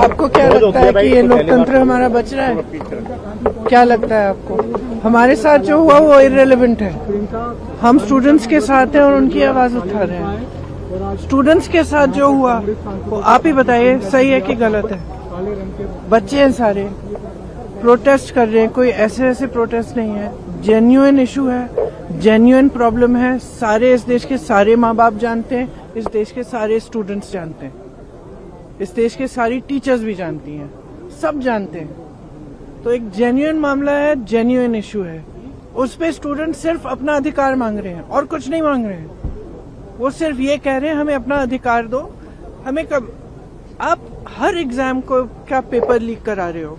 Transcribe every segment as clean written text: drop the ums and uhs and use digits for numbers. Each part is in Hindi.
आपको क्या लगता है कि ये लोकतंत्र हमारा बच रहा है? क्या लगता है आपको? हमारे साथ जो हुआ वो इररिलेवेंट है। हम स्टूडेंट्स के साथ हैं और उनकी आवाज उठा रहे हैं। स्टूडेंट्स के साथ जो हुआ वो आप ही बताइए, सही है कि गलत है? बच्चे हैं सारे, प्रोटेस्ट कर रहे हैं, कोई ऐसे प्रोटेस्ट नहीं है, जेन्युइन इशू है, जेन्युइन प्रॉब्लम है। सारे इस देश के सारे माँ बाप जानते हैं, इस देश के सारे स्टूडेंट्स जानते हैं, इस देश के सारी टीचर्स भी जानती हैं, सब जानते हैं। तो एक जेन्युइन मामला है, जेन्युइन इशू है, उस पे स्टूडेंट सिर्फ अपना अधिकार मांग रहे हैं और कुछ नहीं मांग रहे हैं। वो सिर्फ ये कह रहे हैं हमें अपना अधिकार दो। हमें कब, आप हर एग्जाम को क्या पेपर लीक करा रहे हो?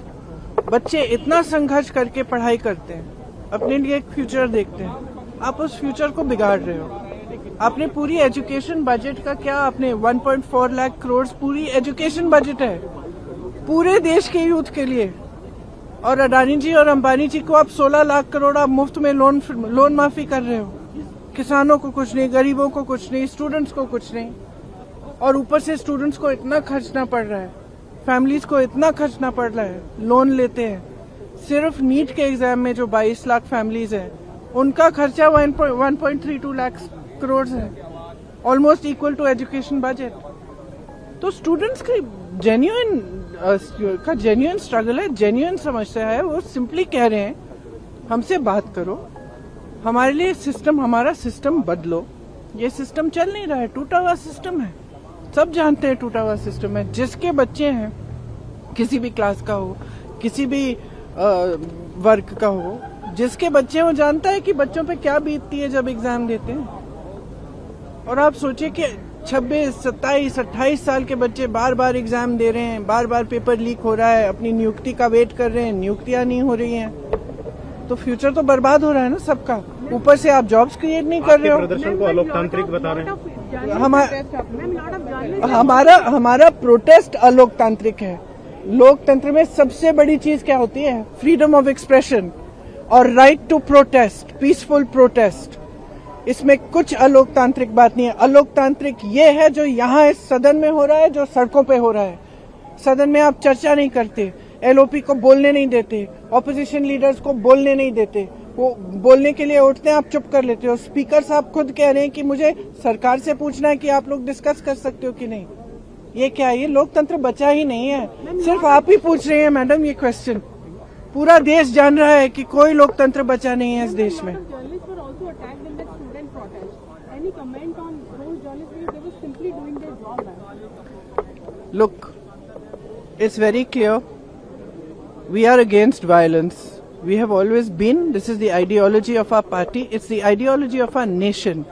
बच्चे इतना संघर्ष करके पढ़ाई करते हैं, अपने लिए एक फ्यूचर देखते हैं, आप उस फ्यूचर को बिगाड़ रहे हो। आपने पूरी एजुकेशन बजट का क्या, आपने 1.4 लाख करोड़ पूरी एजुकेशन बजट है पूरे देश के यूथ के लिए, और अडानी जी और अंबानी जी को आप 16 लाख करोड़ आप मुफ्त में लोन माफी कर रहे हो। किसानों को कुछ नहीं, गरीबों को कुछ नहीं, स्टूडेंट्स को कुछ नहीं, और ऊपर से स्टूडेंट्स को इतना खर्चना पड़ रहा है, फैमिलीज को इतना खर्चना पड़ रहा है, लोन लेते हैं। सिर्फ नीट के एग्जाम में जो 22 लाख फैमिलीज हैं उनका खर्चा 1.32 लाख करोड़ है, almost equal to education budget. तो स्टूडेंट्स की जेन्युइन स्ट्रगल है, जेन्युइन समस्या है। वो सिंपली कह रहे हैं हमसे बात करो, हमारे लिए सिस्टम, हमारा सिस्टम बदलो। ये सिस्टम चल नहीं रहा है, टूटा हुआ सिस्टम है, सब जानते हैं टूटा हुआ सिस्टम है। जिसके बच्चे हैं, किसी भी क्लास का हो, किसी भी वर्ग का हो, जिसके बच्चे वो जानता है कि बच्चों पे क्या बीतती है जब एग्जाम देते हैं। और आप सोचिए कि 26, 27, 28 साल के बच्चे बार बार एग्जाम दे रहे हैं, बार बार पेपर लीक हो रहा है, अपनी नियुक्ति का वेट कर रहे हैं, नियुक्तियां नहीं हो रही हैं, तो फ्यूचर तो बर्बाद हो रहा है ना सबका। ऊपर से आप जॉब्स क्रिएट नहीं कर रहे हो। प्रदर्शन को अलोकतांत्रिक बता रहे हैं। हमारा प्रोटेस्ट अलोकतांत्रिक है। लोकतंत्र में सबसे बड़ी चीज क्या होती है? फ्रीडम ऑफ एक्सप्रेशन और right to protest, peaceful protest. इसमें कुछ अलोकतांत्रिक बात नहीं है। अलोकतांत्रिक ये है जो यहाँ इस सदन में हो रहा है, जो सड़कों पे हो रहा है। सदन में आप चर्चा नहीं करते, एलओपी को बोलने नहीं देते, ऑपोजिशन लीडर्स को बोलने नहीं देते, वो बोलने के लिए उठते हैं, आप चुप कर लेते हो। स्पीकर साहब खुद कह रहे हैं कि मुझे सरकार से पूछना है कि आप लोग डिस्कस कर सकते हो कि नहीं। ये क्या है? ये लोकतंत्र बचा ही नहीं है, सिर्फ आप ही पूछ रहे हैं मैडम ये क्वेश्चन। पूरा देश जान रहा है कि कोई लोकतंत्र बचा नहीं है इस देश में। Look, it's very clear. We are against violence. We have always been. This is the ideology of our party. It's the ideology of our nation.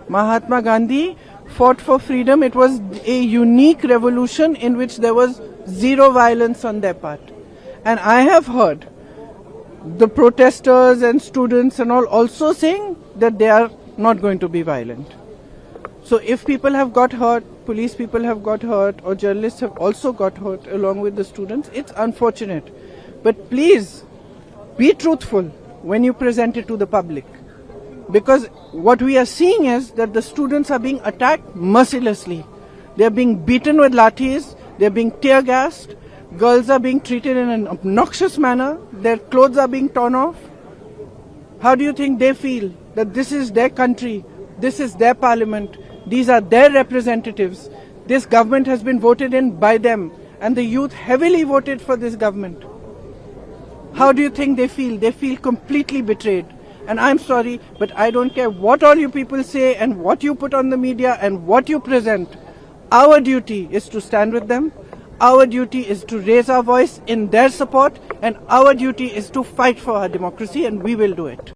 Mahatma Gandhi fought for freedom. It was a unique revolution in which there was zero violence on their part. And I have heard the protesters and students and all also saying that they are not going to be violent. So if people have got hurt, police people have got hurt, or journalists have also got hurt along with the students, it's unfortunate. But please be truthful when you present it to the public. Because what we are seeing is that the students are being attacked mercilessly. They are being beaten with lathis, they are being tear gassed, girls are being treated in an obnoxious manner, their clothes are being torn off. How do you think they feel that this is their country, this is their parliament, these are their representatives, this government has been voted in by them, and the youth heavily voted for this government? How do you think they feel? They feel completely betrayed. And I'm sorry, but I don't care what all you people say and what you put on the media and what you present. Our duty is to stand with them. Our duty is to raise our voice in their support, and our duty is to fight for our democracy, and we will do it.